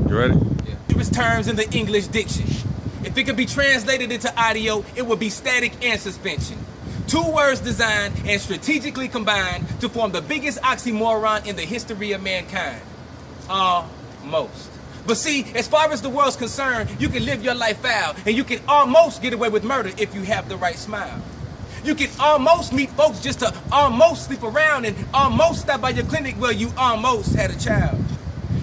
You ready? Yeah. Its terms in the English diction. If it could be translated into audio, it would be static and suspension. Two words designed and strategically combined to form the biggest oxymoron in the history of mankind. Almost. But see, as far as the world's concerned, you can live your life foul, and you can almost get away with murder if you have the right smile. You can almost meet folks just to almost sleep around and almost stop by your clinic where you almost had a child.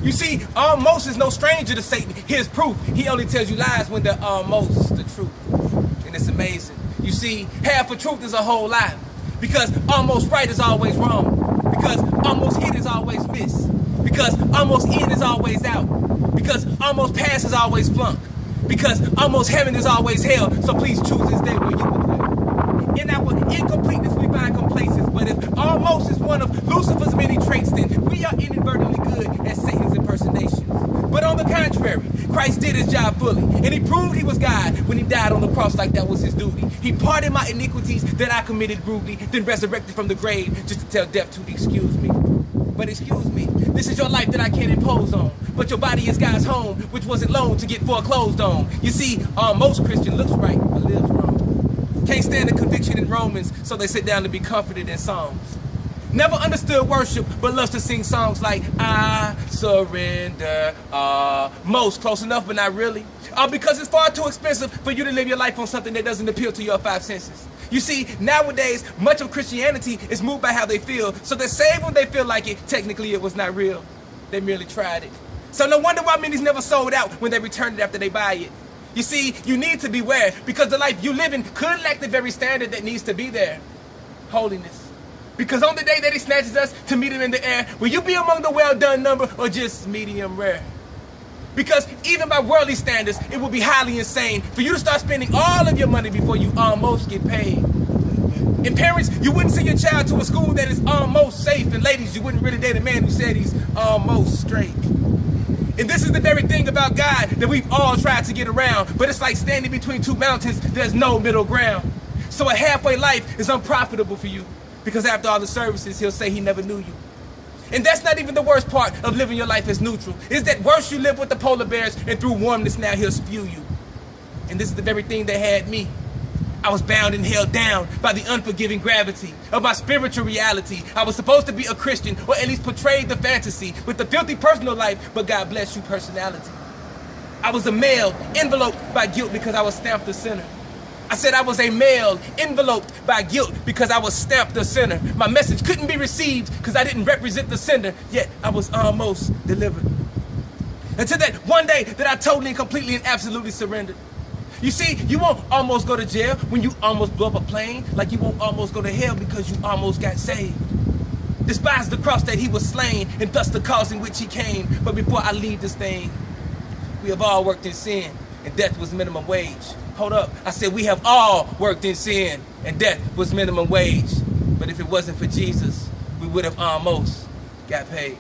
You see, almost is no stranger to Satan. Here's proof. He only tells you lies when they're almost the truth. And it's amazing. You see, half a truth is a whole lie. Because almost right is always wrong. Because almost hit is always miss. Because almost in is always out. Because almost pass is always flunk. Because almost heaven is always hell. So please choose this day where you would live. In our incompleteness we find complacence. But if almost is one of Lucifer's many traits, then we are inadvertently good at Satan's impersonations. But on the contrary, Christ did his job fully. And he proved he was God when he died on the cross like that was his duty. He pardoned my iniquities that I committed rudely, then resurrected from the grave just to tell death to excuse me. But excuse me, this is your life that I can't impose on. But your body is God's home, which wasn't loaned to get foreclosed on. You see, most Christian looks right, but lives wrong. Can't stand the conviction in Romans, so they sit down to be comforted in Psalms. Never understood worship, but loves to sing songs like, I surrender, most close enough, but not really. Because it's far too expensive for you to live your life on something that doesn't appeal to your five senses. You see, nowadays, much of Christianity is moved by how they feel, so they're saved when they feel like it. Technically, it was not real. They merely tried it. So no wonder why many's never sold out when they return it after they buy it. You see, you need to beware, because the life you live in could lack the very standard that needs to be there. Holiness. Because on the day that he snatches us to meet him in the air, will you be among the well-done number or just medium rare? Because even by worldly standards, it would be highly insane for you to start spending all of your money before you almost get paid. And parents, you wouldn't send your child to a school that is almost safe. And ladies, you wouldn't really date a man who said he's almost straight. And this is the very thing about God that we've all tried to get around. But it's like standing between two mountains, there's no middle ground. So a halfway life is unprofitable for you. Because after all the services, he'll say he never knew you. And that's not even the worst part of living your life as neutral. It's that worse you live with the polar bears, and through warmness now he'll spew you. And this is the very thing that had me. I was bound and held down by the unforgiving gravity of my spiritual reality. I was supposed to be a Christian, or at least portrayed the fantasy with the filthy personal life, but God bless you personality. I was a male enveloped by guilt because I was stamped a sinner. I said I was a male enveloped by guilt because I was stamped a sinner. My message couldn't be received because I didn't represent the sender, yet I was almost delivered. Until that one day that I totally and completely and absolutely surrendered. You see, you won't almost go to jail when you almost blow up a plane, like you won't almost go to hell because you almost got saved. Despise the cross that he was slain, and thus the cause in which he came. But before I leave this thing, we have all worked in sin, and death was minimum wage. Hold up, I said we have all worked in sin, and death was minimum wage. But if it wasn't for Jesus, we would have almost got paid.